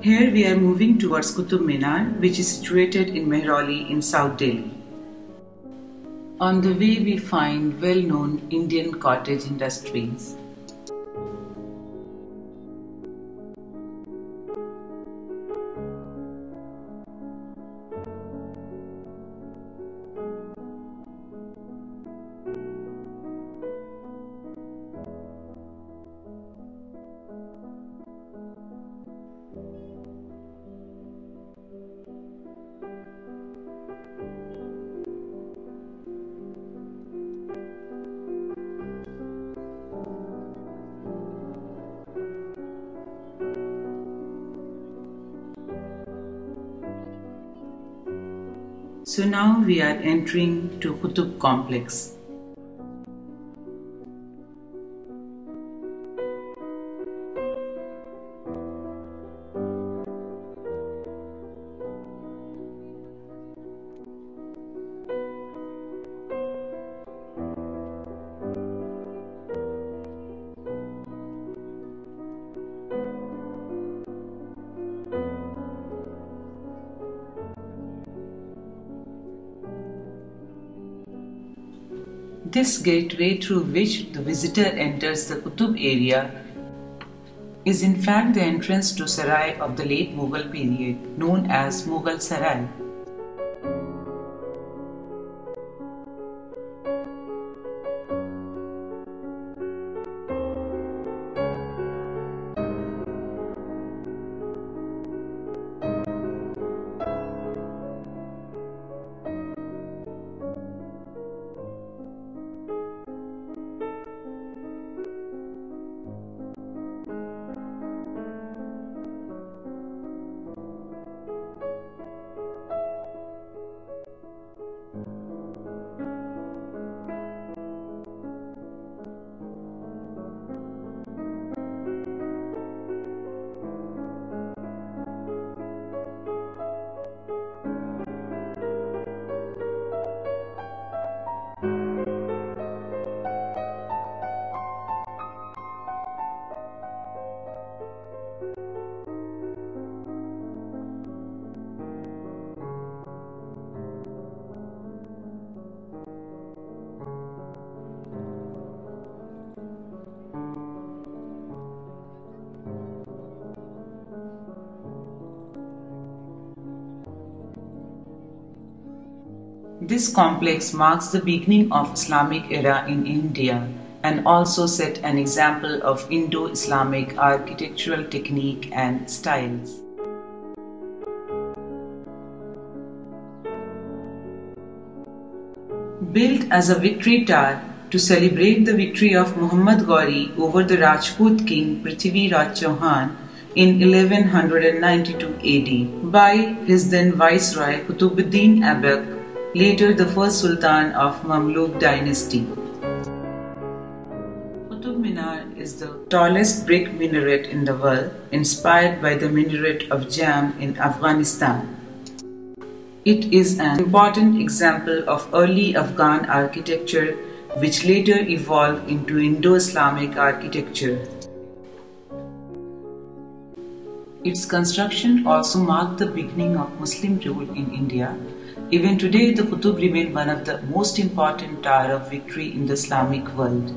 Here we are moving towards Qutub Minar, which is situated in Mehrauli in South Delhi. On the way we find well-known Indian cottage industries. So now we are entering to Qutub complex. This gateway through which the visitor enters the Qutub area is in fact the entrance to Sarai of the late Mughal period, known as Mughal Sarai. This complex marks the beginning of Islamic era in India and also set an example of Indo-Islamic architectural technique and styles. Built as a victory tower to celebrate the victory of Muhammad Ghori over the Rajput king Prithvi Raj Chauhan in 1192 AD by his then viceroy Qutub-ud-din Aibak, later the first Sultan of Mamluk dynasty. Qutub Minar is the tallest brick minaret in the world, inspired by the minaret of Jam in Afghanistan. It is an important example of early Afghan architecture which later evolved into Indo-Islamic architecture. Its construction also marked the beginning of Muslim rule in India. Even today, the Qutub remain one of the most important tower of victory in the Islamic world.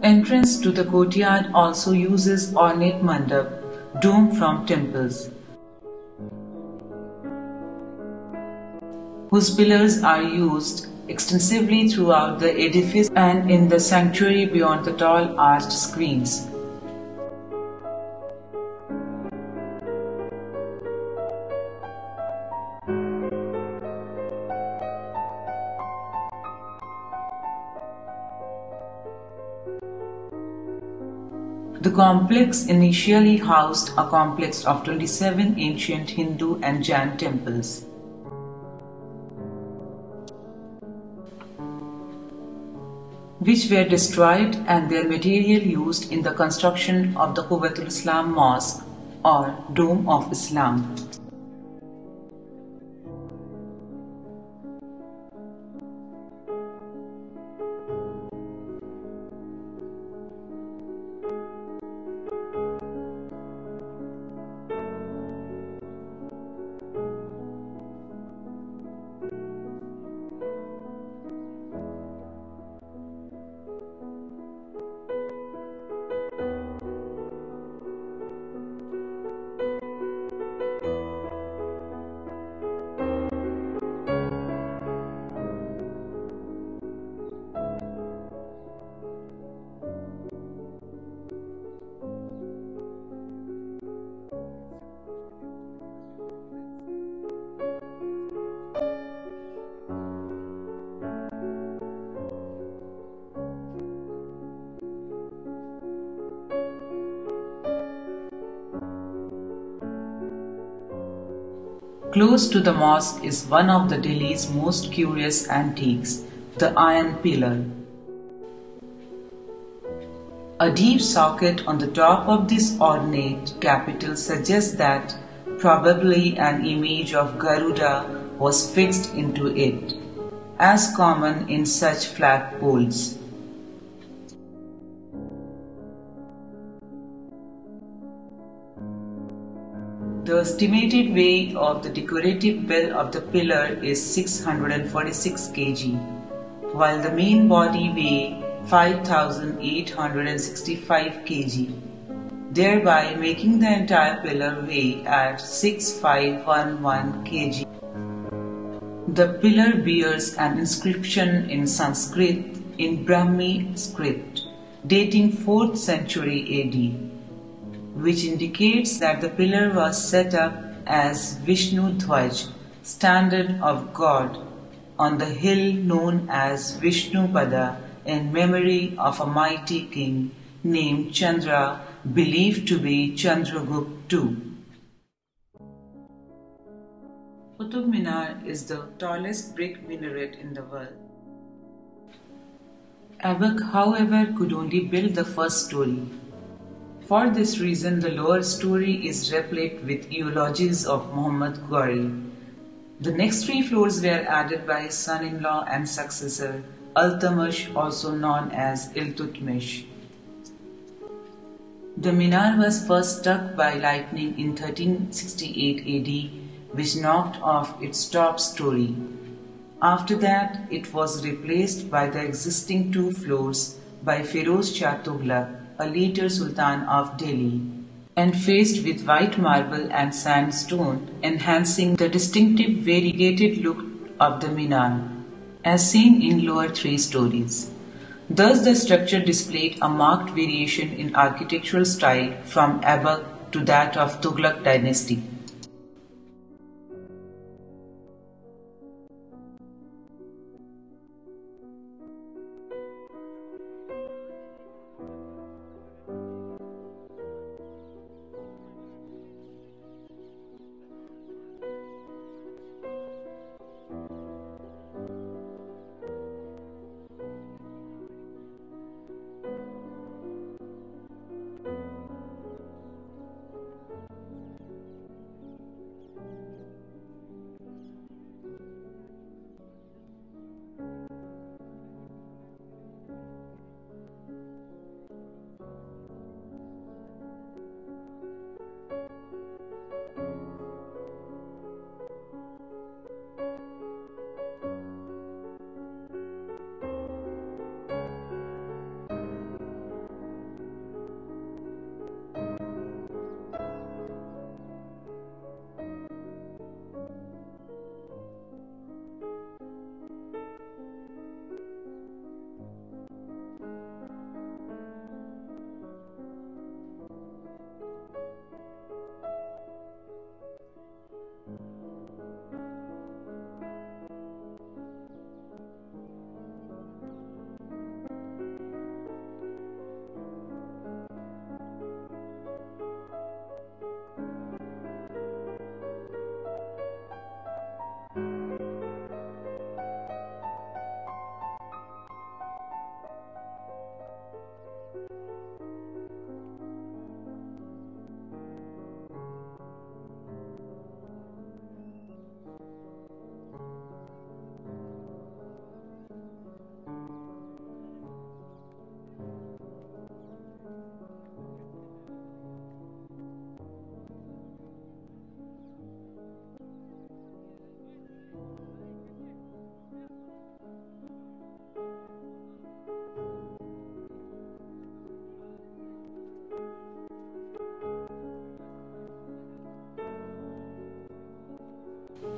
Entrance to the courtyard also uses ornate mandap, dome from temples, whose pillars are used extensively throughout the edifice and in the sanctuary beyond the tall arched screens. The complex initially housed a complex of 27 ancient Hindu and Jain temples. Which were destroyed and their material used in the construction of the Qurwat-ul-Islam Mosque or Dome of Islam. Close to the mosque is one of the Delhi's most curious antiques, the Iron Pillar. A deep socket on the top of this ornate capital suggests that probably an image of Garuda was fixed into it, as common in such flagpoles. The estimated weight of the decorative bell of the pillar is 646 kg, while the main body weighs 5,865 kg, thereby making the entire pillar weigh at 6,511 kg. The pillar bears an inscription in Sanskrit in Brahmi script dating 4th century AD, which indicates that the pillar was set up as Vishnu Dhwaj, standard of God, on the hill known as Vishnupada in memory of a mighty king named Chandra, believed to be Chandragupta II. Qutub Minar is the tallest brick minaret in the world. Aibak, however, could only build the first story. For this reason, the lower story is replete with eulogies of Muhammad Ghori. The next 3 floors were added by his son-in-law and successor, Iltutmish, also known as Iltutmish. The minar was first struck by lightning in 1368 AD, which knocked off its top story. After that, it was replaced by the existing 2 floors by Firoz Shah Tughlaq, a later Sultan of Delhi, and faced with white marble and sandstone, enhancing the distinctive variegated look of the minar, as seen in lower 3 stories. Thus, the structure displayed a marked variation in architectural style from Aibak to that of Tughlaq dynasty.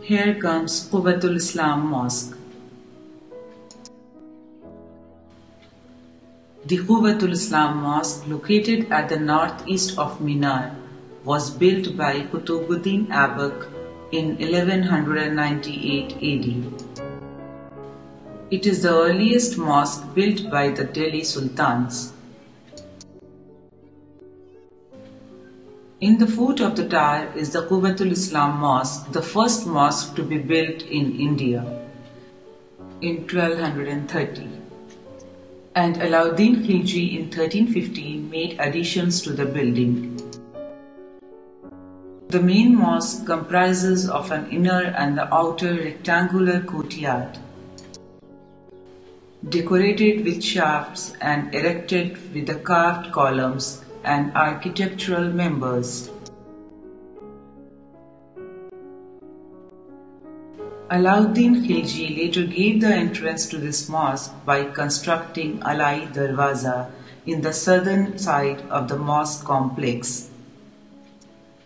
Here comes Qurwat-ul-Islam Mosque. The Qurwat-ul-Islam Mosque, located at the northeast of Minar, was built by Qutub-ud-din Aibak in 1198 AD. It is the earliest mosque built by the Delhi Sultans. In the foot of the tower is the Qurwat-ul-Islam Mosque, the first mosque to be built in India in 1230. And Alauddin Khalji in 1315 made additions to the building. The main mosque comprises of an inner and the outer rectangular courtyard, decorated with shafts and erected with the carved columns and architectural members. Alauddin Khalji later gave the entrance to this mosque by constructing Alai Darwaza in the southern side of the mosque complex.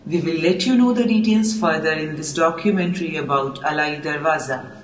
We will let you know the details further in this documentary about Alai Darwaza.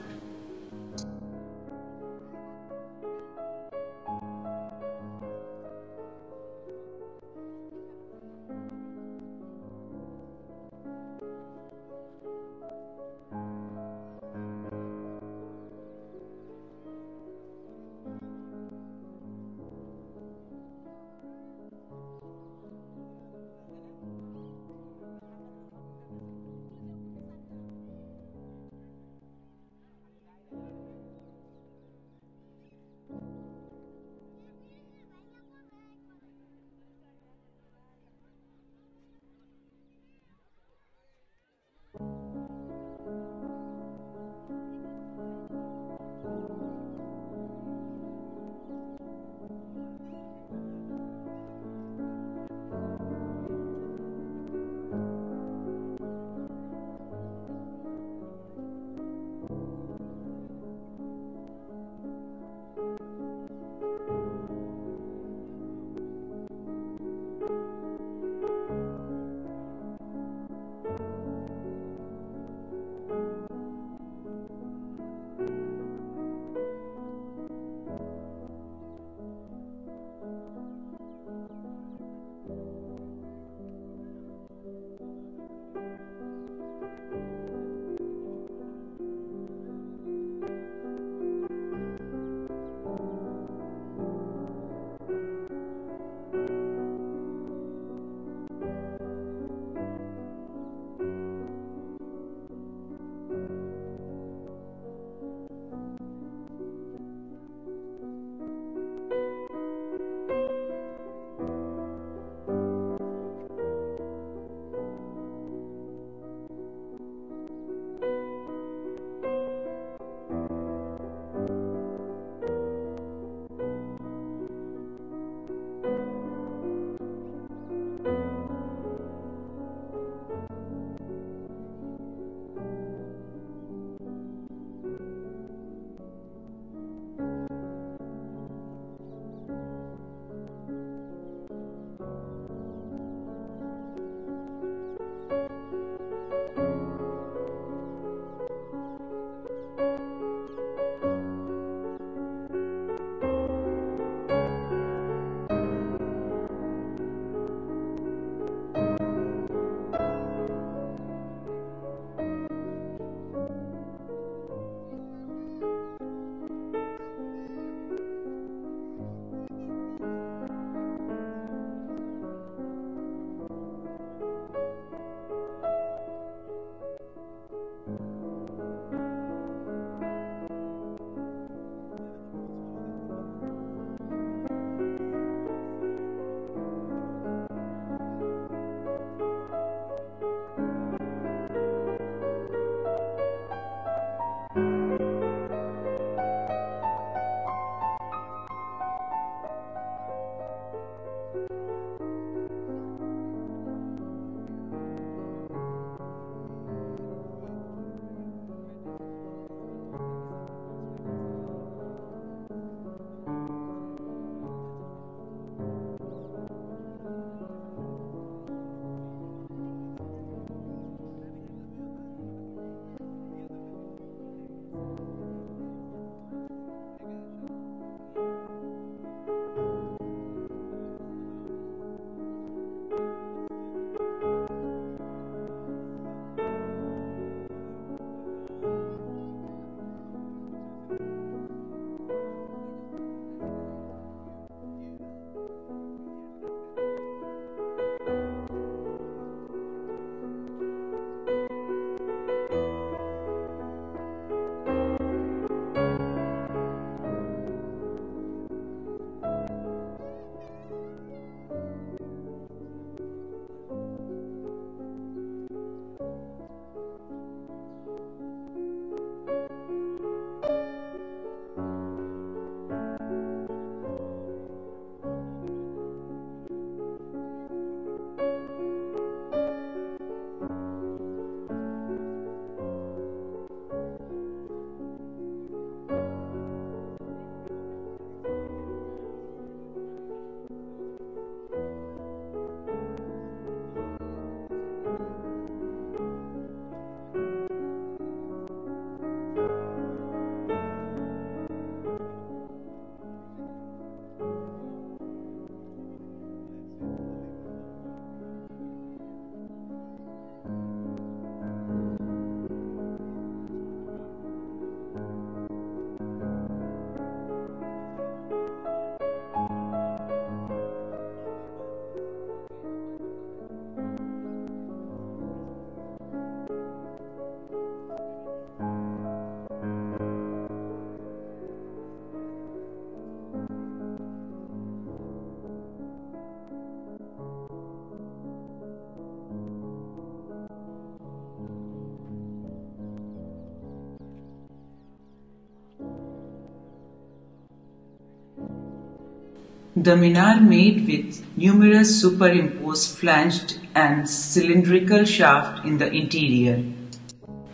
The minar made with numerous superimposed flanged and cylindrical shaft in the interior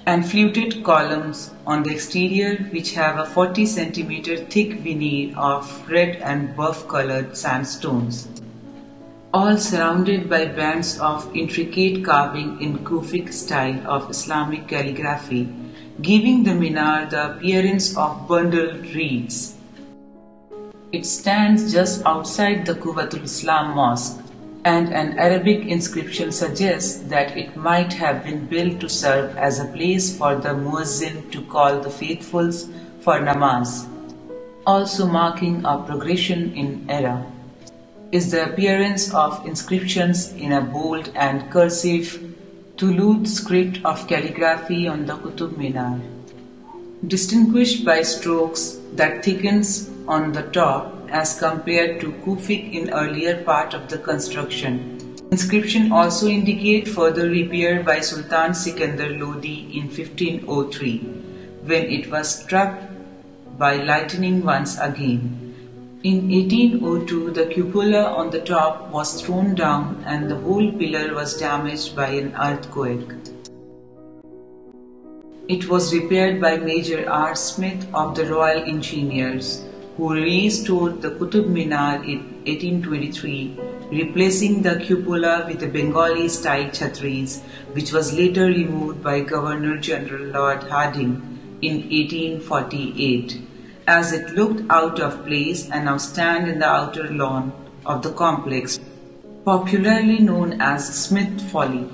and fluted columns on the exterior which have a 40 cm thick veneer of red and buff colored sandstones, all surrounded by bands of intricate carving in Kufic style of Islamic calligraphy, giving the minar the appearance of bundled reeds. It stands just outside the Qurwat-ul-Islam Mosque, and an Arabic inscription suggests that it might have been built to serve as a place for the muezzin to call the faithfuls for namaz. Also marking a progression in era is the appearance of inscriptions in a bold and cursive Thuluth script of calligraphy on the Qutub Minar, distinguished by strokes that thickens on the top as compared to Kufic in earlier part of the construction. Inscription also indicate further repair by Sultan Sikandar Lodi in 1503, when it was struck by lightning once again. In 1802, the cupola on the top was thrown down and the whole pillar was damaged by an earthquake. It was repaired by Major R. Smith of the Royal Engineers, who restored the Qutub Minar in 1823, replacing the cupola with a Bengali-style chhatris, which was later removed by Governor-General Lord Hardinge in 1848, as it looked out of place and now stand in the outer lawn of the complex, popularly known as Smith Folly.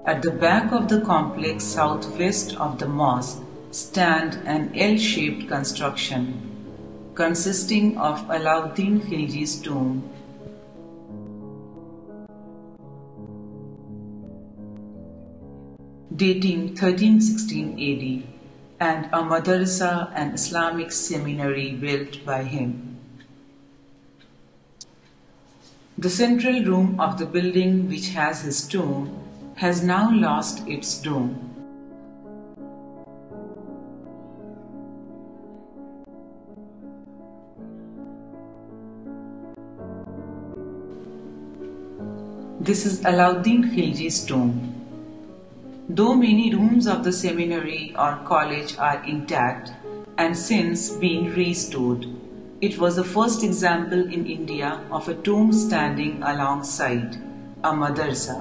At the back of the complex southwest of the mosque stand an L-shaped construction consisting of Alauddin Khalji's tomb, dating 1316 AD, and a madrasa and Islamic seminary built by him. The central room of the building, which has his tomb, has now lost its dome. This is Alauddin Khalji's tomb. Though many rooms of the seminary or college are intact and since been restored, it was the first example in India of a tomb standing alongside a madrasa.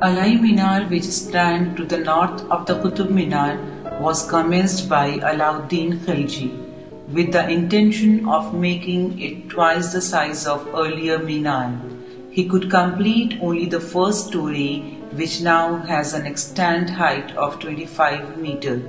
Alai Minar, which stands to the north of the Qutub Minar, was commenced by Alauddin Khalji with the intention of making it twice the size of earlier Minar. He could complete only the first story, which now has an extant height of 25 meters.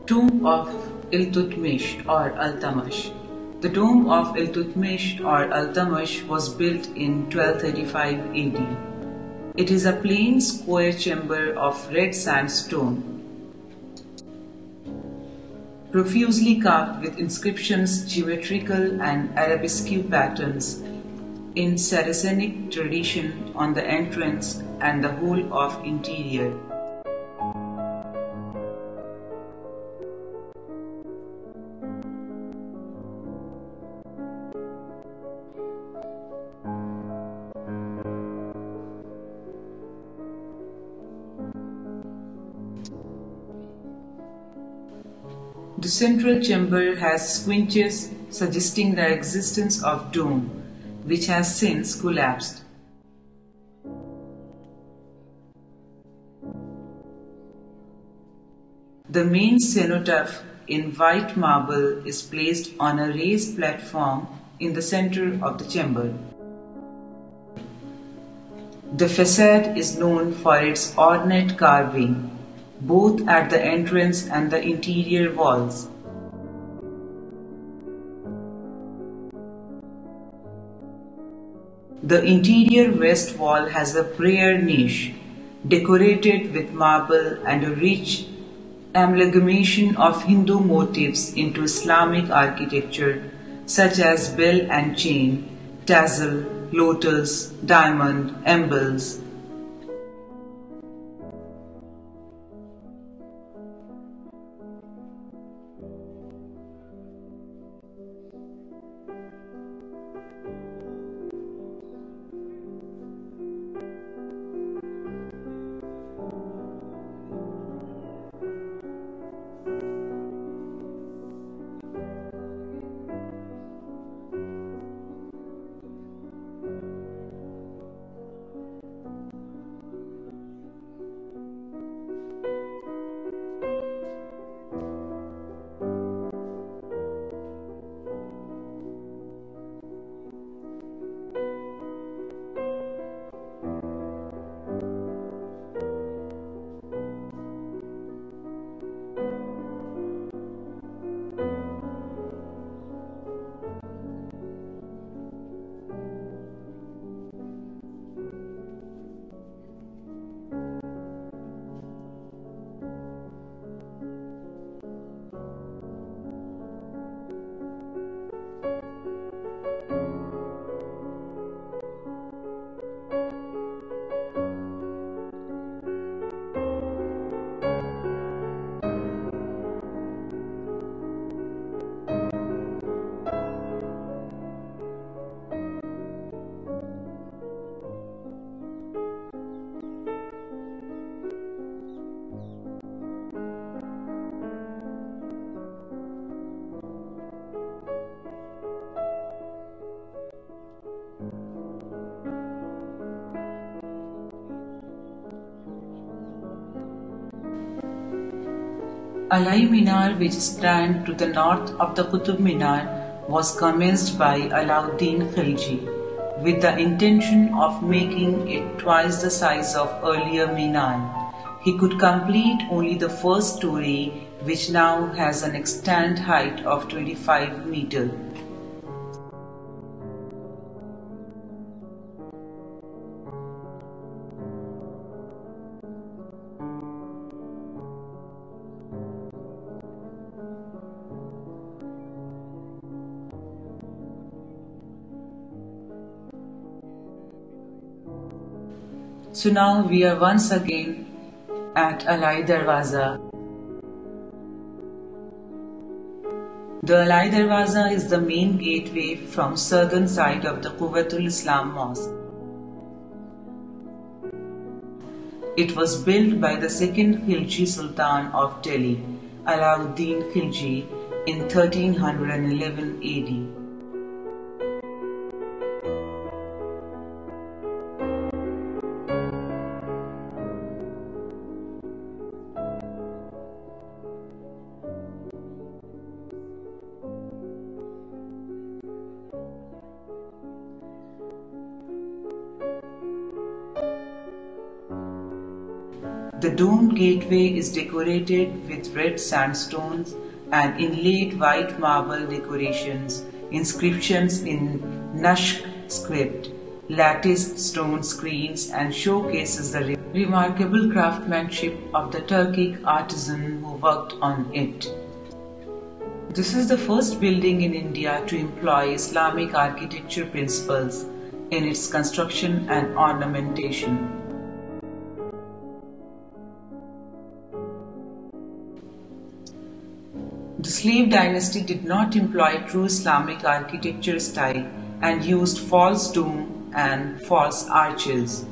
Tomb of Iltutmish or Iltutmish. The tomb of Iltutmish or Iltutmish was built in 1235 AD. It is a plain square chamber of red sandstone, profusely carved with inscriptions, geometrical and arabesque patterns, in Saracenic tradition on the entrance and the whole of interior. The central chamber has squinches suggesting the existence of dome, which has since collapsed. The main cenotaph in white marble is placed on a raised platform in the center of the chamber. The facade is known for its ornate carving, both at the entrance and the interior walls. The interior west wall has a prayer niche, decorated with marble and a rich amalgamation of Hindu motifs into Islamic architecture, such as bell and chain, tassel, lotus, diamond, emblems. Alai Minar, which stands to the north of the Qutub Minar, was commenced by Alauddin Khalji with the intention of making it twice the size of earlier Minar. He could complete only the first story, which now has an extant height of 25 meters. So now we are once again at Alai Darwaza. The Alai Darwaza is the main gateway from southern side of the Qurwat-ul-Islam Mosque. It was built by the second Khalji Sultan of Delhi, Alauddin Khalji, in 1311 AD. The domed gateway is decorated with red sandstones and inlaid white marble decorations, inscriptions in Naqsh script, latticed stone screens, and showcases the remarkable craftsmanship of the Turkic artisan who worked on it. This is the first building in India to employ Islamic architecture principles. in its construction and ornamentation. The slave dynasty did not employ true Islamic architecture style and used false dome and false arches.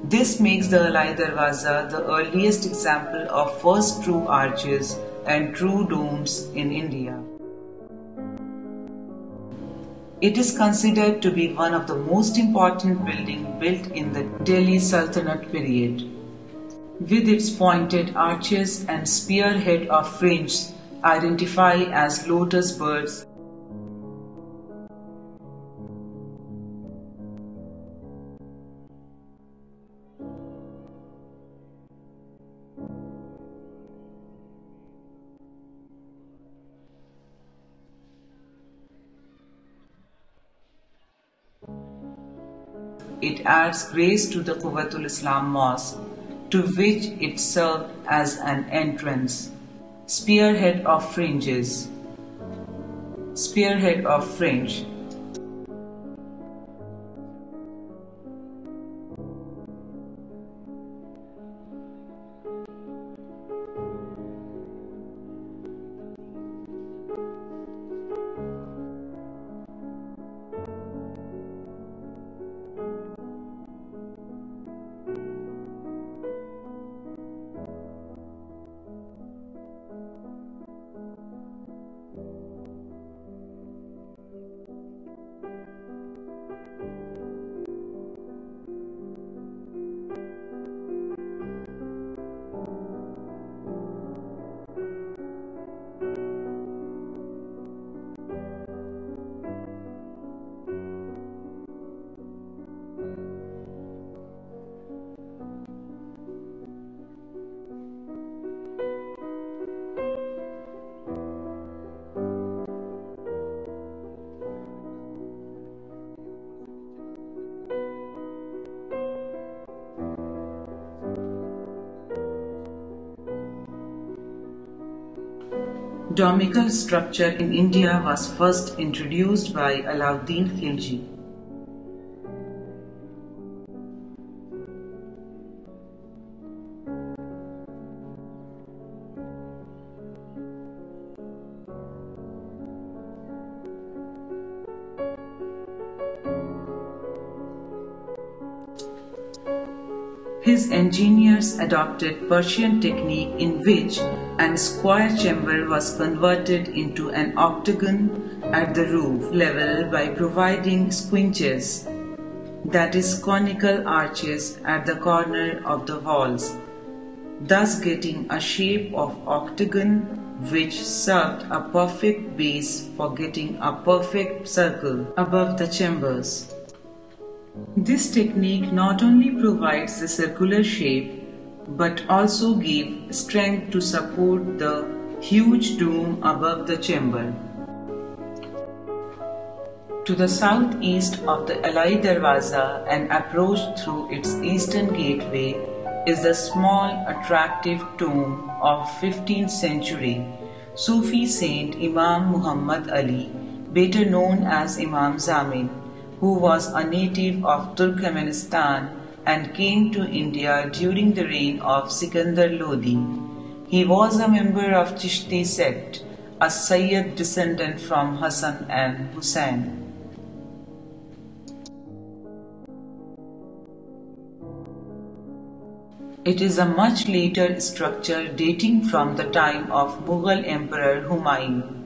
This makes the Alai Darwaza the earliest example of first true arches and true domes in India. It is considered to be one of the most important buildings built in the Delhi Sultanate period. With its pointed arches and spearhead of fringe identify as lotus birds. It adds grace to the Qurwat-ul-Islam Mosque, to which it served as an entrance. Spearhead of fringes. Spearhead of fringe. Domical structure in India was first introduced by Alauddin Khalji. His engineers adopted Persian technique in which an square chamber was converted into an octagon at the roof level by providing squinches, that is conical arches at the corner of the walls, thus getting a shape of octagon which served a perfect base for getting a perfect circle above the chambers. This technique not only provides the circular shape but also gave strength to support the huge dome above the chamber. To the southeast of the Alai Darwaza and approach through its eastern gateway is the small attractive tomb of 15th century Sufi saint Imam Muhammad Ali, better known as Imam Zamin, who was a native of Turkmenistan and came to India during the reign of Sikandar Lodi. He was a member of Chishti sect, a Sayyid descendant from Hassan and Hussain. It is a much later structure dating from the time of Mughal Emperor Humayun.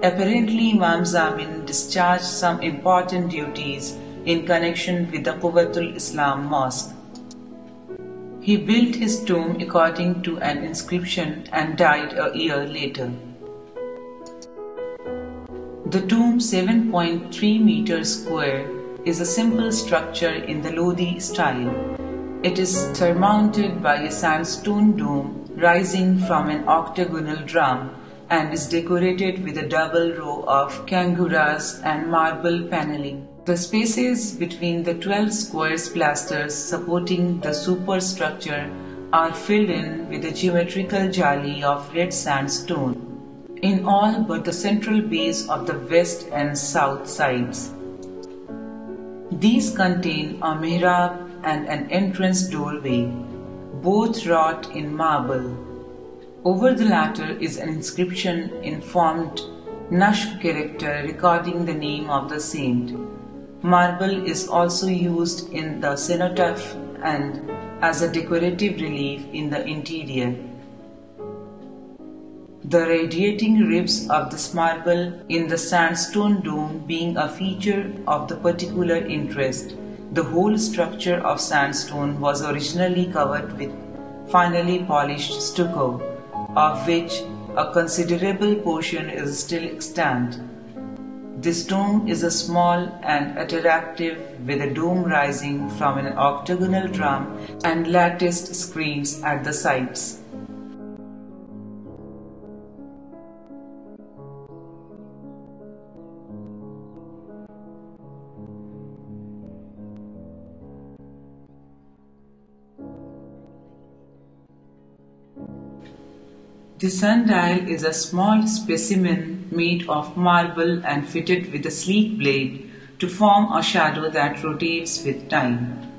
Apparently, Imam Zamin discharged some important duties in connection with the Qurwat-ul-Islam Mosque. He built his tomb according to an inscription and died a year later. The tomb, 7.3 meters square, is a simple structure in the Lodi style. It is surmounted by a sandstone dome rising from an octagonal drum and is decorated with a double row of kangaroos and marble paneling. The spaces between the 12 square pilasters supporting the superstructure are filled in with a geometrical jali of red sandstone in all but the central base of the west and south sides. These contain a mihrab and an entrance doorway, both wrought in marble. Over the latter is an inscription in formed Naqsh character recording the name of the saint. Marble is also used in the cenotaph and as a decorative relief in the interior. The radiating ribs of this marble in the sandstone dome being a feature of the particular interest. The whole structure of sandstone was originally covered with finely polished stucco, of which a considerable portion is still extant. This dome is a small and attractive with a dome rising from an octagonal drum and latticed screens at the sides. The sundial is a small specimen made of marble and fitted with a sleek blade to form a shadow that rotates with time.